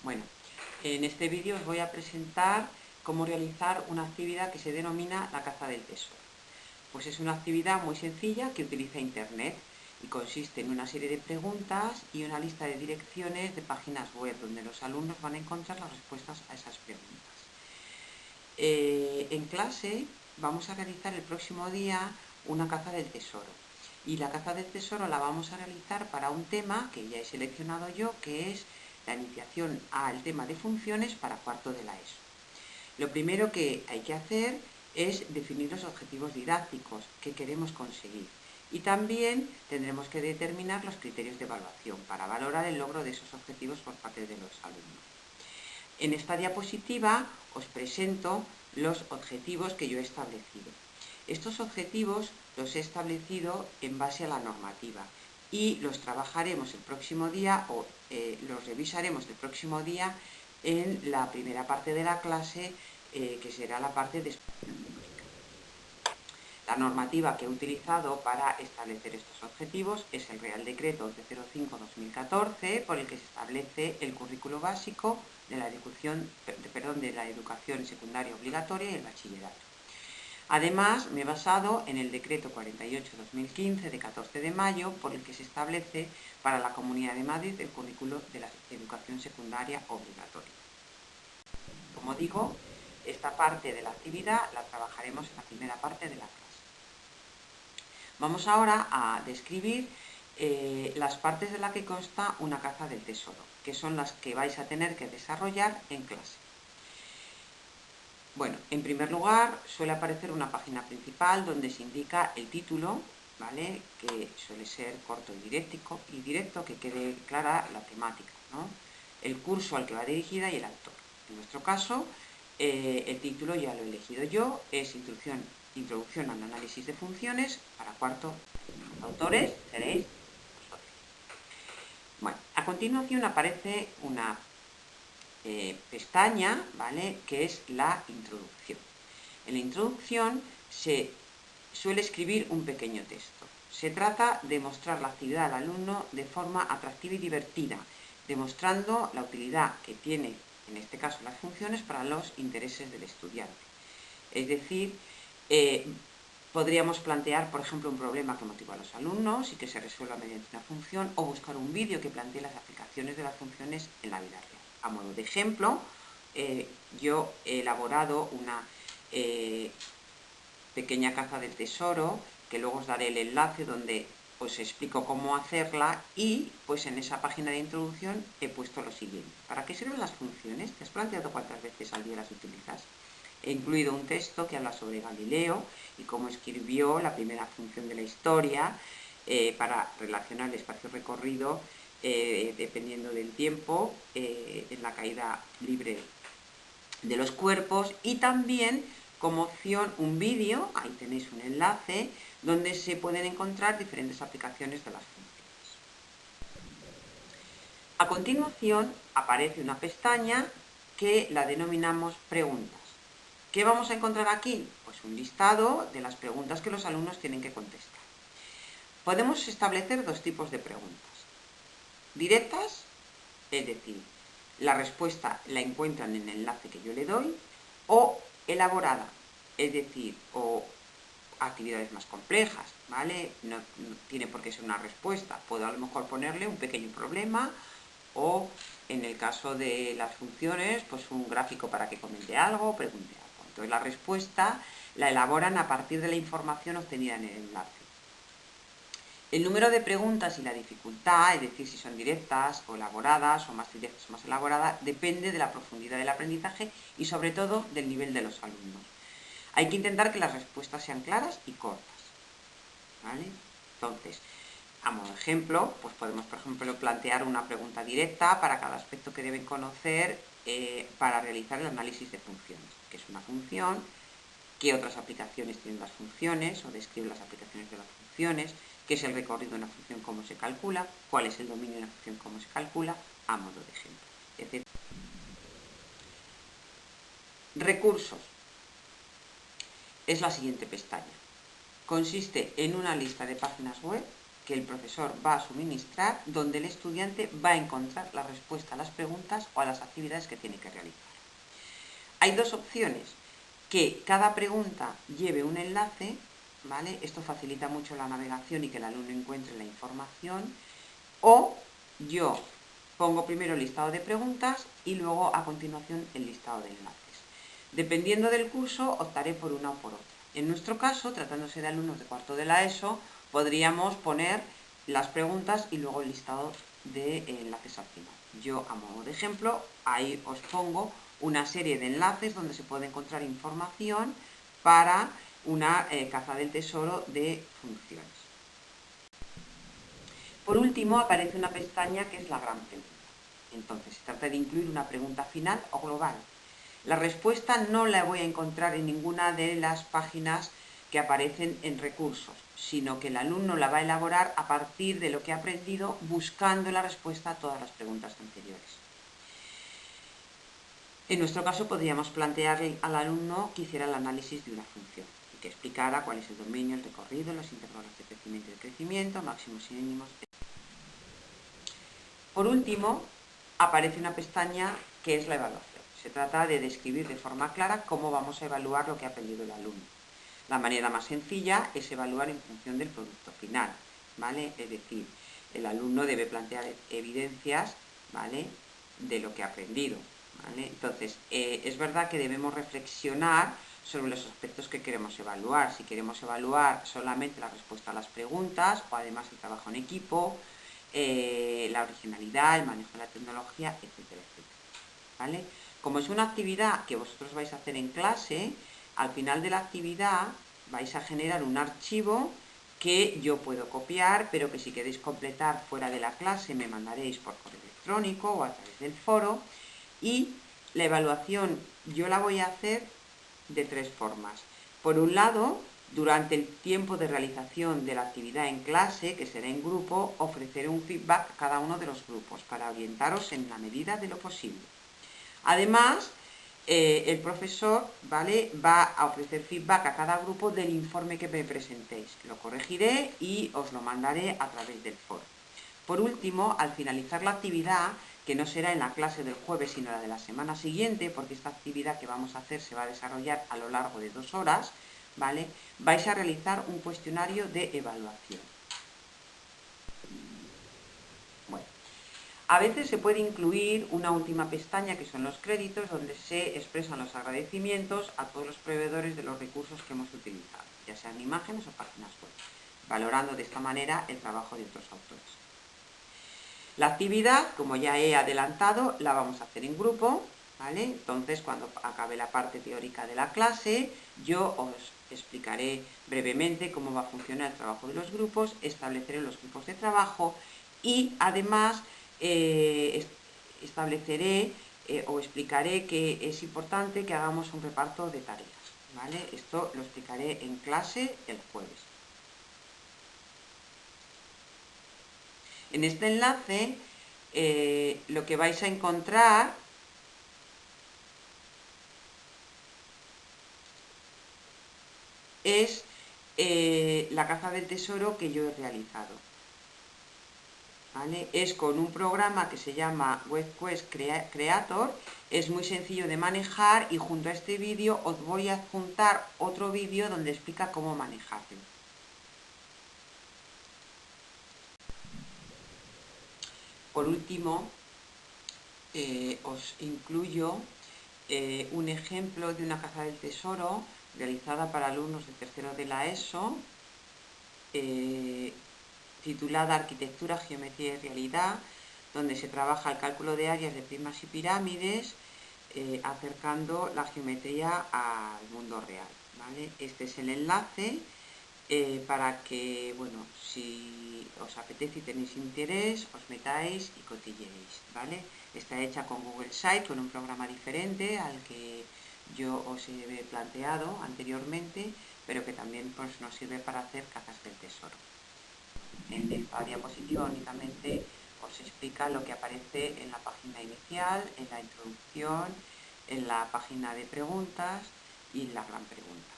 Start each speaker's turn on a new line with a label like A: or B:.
A: Bueno, en este vídeo os voy a presentar cómo realizar una actividad que se denomina la caza del tesoro. Pues es una actividad muy sencilla que utiliza Internet y consiste en una serie de preguntas y una lista de direcciones de páginas web donde los alumnos van a encontrar las respuestas a esas preguntas. En clase vamos a realizar el próximo día una caza del tesoro. Y la caza del tesoro la vamos a realizar para un tema que ya he seleccionado yo, que es la iniciación al tema de funciones para cuarto de la ESO. Lo primero que hay que hacer es definir los objetivos didácticos que queremos conseguir. Y también tendremos que determinar los criterios de evaluación para valorar el logro de esos objetivos por parte de los alumnos. En esta diapositiva os presento los objetivos que yo he establecido. Estos objetivos los he establecido en base a la normativa y los trabajaremos el próximo día o los revisaremos el próximo día en la primera parte de la clase, que será la parte de explicación numérica. La normativa que he utilizado para establecer estos objetivos es el Real Decreto 1105/2014, por el que se establece el currículo básico de la educación secundaria obligatoria y el bachillerato. Además, me he basado en el Decreto 48/2015 de 14 de mayo, por el que se establece para la Comunidad de Madrid el currículo de la educación secundaria obligatoria. Como digo, esta parte de la actividad la trabajaremos en la primera parte de la clase. Vamos ahora a describir las partes de las que consta una caza del tesoro, que son las que vais a tener que desarrollar en clase. Bueno, en primer lugar suele aparecer una página principal donde se indica el título, ¿vale? Que suele ser corto y directo, que quede clara la temática, ¿no? El curso al que va dirigida y el autor. En nuestro caso, el título ya lo he elegido yo, es Introducción al análisis de funciones para cuarto. Los autores seréis vosotros. Bueno, a continuación aparece una pestaña, ¿vale?, que es la introducción. En la introducción se suele escribir un pequeño texto. Se trata de mostrar la actividad al alumno de forma atractiva y divertida, demostrando la utilidad que tiene, en este caso, las funciones para los intereses del estudiante. Es decir, podríamos plantear, por ejemplo, un problema que motiva a los alumnos y que se resuelva mediante una función, o buscar un vídeo que plantee las aplicaciones de las funciones en la vida real. A modo de ejemplo, yo he elaborado una pequeña caza del tesoro, que luego os daré el enlace donde os explico cómo hacerla, y pues en esa página de introducción he puesto lo siguiente. ¿Para qué sirven las funciones? ¿Te has planteado cuántas veces al día las utilizas? He incluido un texto que habla sobre Galileo y cómo escribió la primera función de la historia para relacionar el espacio recorrido dependiendo del tiempo en la caída libre de los cuerpos, y también como opción un vídeo, ahí tenéis un enlace, donde se pueden encontrar diferentes aplicaciones de las funciones. A continuación aparece una pestaña que la denominamos preguntas. ¿Qué vamos a encontrar aquí? Pues un listado de las preguntas que los alumnos tienen que contestar. Podemos establecer dos tipos de preguntas. Directas, es decir, la respuesta la encuentran en el enlace que yo le doy, o elaborada, es decir, o actividades más complejas, ¿vale? No tiene por qué ser una respuesta, puedo a lo mejor ponerle un pequeño problema, o en el caso de las funciones, pues un gráfico para que comente algo o pregunte algo. Entonces la respuesta la elaboran a partir de la información obtenida en el enlace. El número de preguntas y la dificultad, es decir, si son directas o elaboradas, o más directas o más elaboradas, depende de la profundidad del aprendizaje y sobre todo del nivel de los alumnos. Hay que intentar que las respuestas sean claras y cortas, ¿vale? Entonces, a modo de ejemplo, pues podemos, por ejemplo, plantear una pregunta directa para cada aspecto que deben conocer para realizar el análisis de funciones. ¿Qué es una función? ¿Qué otras aplicaciones tienen las funciones? O describe las aplicaciones de las funciones. ¿Qué es el recorrido de una función? ¿Cómo se calcula? ¿Cuál es el dominio de una función? ¿Cómo se calcula? A modo de ejemplo, etc. Recursos. Es la siguiente pestaña. Consiste en una lista de páginas web que el profesor va a suministrar, donde el estudiante va a encontrar la respuesta a las preguntas o a las actividades que tiene que realizar. Hay dos opciones: que cada pregunta lleve un enlace, ¿vale? Esto facilita mucho la navegación y que el alumno encuentre la información, o yo pongo primero el listado de preguntas y luego a continuación el listado de enlaces. Dependiendo del curso, optaré por una o por otra. En nuestro caso, tratándose de alumnos de cuarto de la ESO, podríamos poner las preguntas y luego el listado de enlaces al final. Yo, a modo de ejemplo, ahí os pongo una serie de enlaces donde se puede encontrar información para una caza del tesoro de funciones. Por último, aparece una pestaña que es la gran pregunta. Entonces, se trata de incluir una pregunta final o global. La respuesta no la voy a encontrar en ninguna de las páginas que aparecen en recursos, sino que el alumno la va a elaborar a partir de lo que ha aprendido, buscando la respuesta a todas las preguntas anteriores. En nuestro caso, podríamos plantearle al alumno que hiciera el análisis de una función y que explicara cuál es el dominio, el recorrido, los intervalos de crecimiento y decrecimiento, máximos y mínimos. Por último, aparece una pestaña que es la evaluación. Se trata de describir de forma clara cómo vamos a evaluar lo que ha aprendido el alumno. La manera más sencilla es evaluar en función del producto final, ¿vale? Es decir, el alumno debe plantear evidencias, ¿vale?, de lo que ha aprendido, ¿vale? Entonces, es verdad que debemos reflexionar sobre los aspectos que queremos evaluar. Si queremos evaluar solamente la respuesta a las preguntas o además el trabajo en equipo, la originalidad, el manejo de la tecnología, etcétera, etcétera, ¿vale? Como es una actividad que vosotros vais a hacer en clase, al final de la actividad vais a generar un archivo que yo puedo copiar, pero que si queréis completar fuera de la clase me mandaréis por correo electrónico o a través del foro. Y la evaluación yo la voy a hacer de tres formas. Por un lado, durante el tiempo de realización de la actividad en clase, que será en grupo, ofreceré un feedback a cada uno de los grupos para orientaros en la medida de lo posible. Además, el profesor, ¿vale?, va a ofrecer feedback a cada grupo del informe que me presentéis. Lo corregiré y os lo mandaré a través del foro. Por último, al finalizar la actividad, que no será en la clase del jueves, sino la de la semana siguiente, porque esta actividad que vamos a hacer se va a desarrollar a lo largo de 2 horas, ¿vale?, vais a realizar un cuestionario de evaluación. Bueno, a veces se puede incluir una última pestaña, que son los créditos, donde se expresan los agradecimientos a todos los proveedores de los recursos que hemos utilizado, ya sean imágenes o páginas web, valorando de esta manera el trabajo de otros autores. La actividad, como ya he adelantado, la vamos a hacer en grupo, ¿vale? Entonces, cuando acabe la parte teórica de la clase, yo os explicaré brevemente cómo va a funcionar el trabajo de los grupos, estableceré los grupos de trabajo y, además, estableceré o explicaré que es importante que hagamos un reparto de tareas, ¿vale? Esto lo explicaré en clase el jueves. En este enlace lo que vais a encontrar es la caza del tesoro que yo he realizado, ¿vale? Es con un programa que se llama WebQuest Creator. Es muy sencillo de manejar y junto a este vídeo os voy a adjuntar otro vídeo donde explica cómo manejarlo. Por último, os incluyo un ejemplo de una caza del tesoro realizada para alumnos de tercero de la ESO, titulada Arquitectura, Geometría y Realidad, donde se trabaja el cálculo de áreas de prismas y pirámides, acercando la geometría al mundo real, ¿vale? Este es el enlace para que, bueno, si os apetece y tenéis interés, os metáis y cotilleéis, ¿vale? Está hecha con Google Site, con un programa diferente al que yo os he planteado anteriormente, pero que también pues, nos sirve para hacer cazas del tesoro. En esta diapositiva únicamente os explica lo que aparece en la página inicial, en la introducción, en la página de preguntas y en la gran pregunta.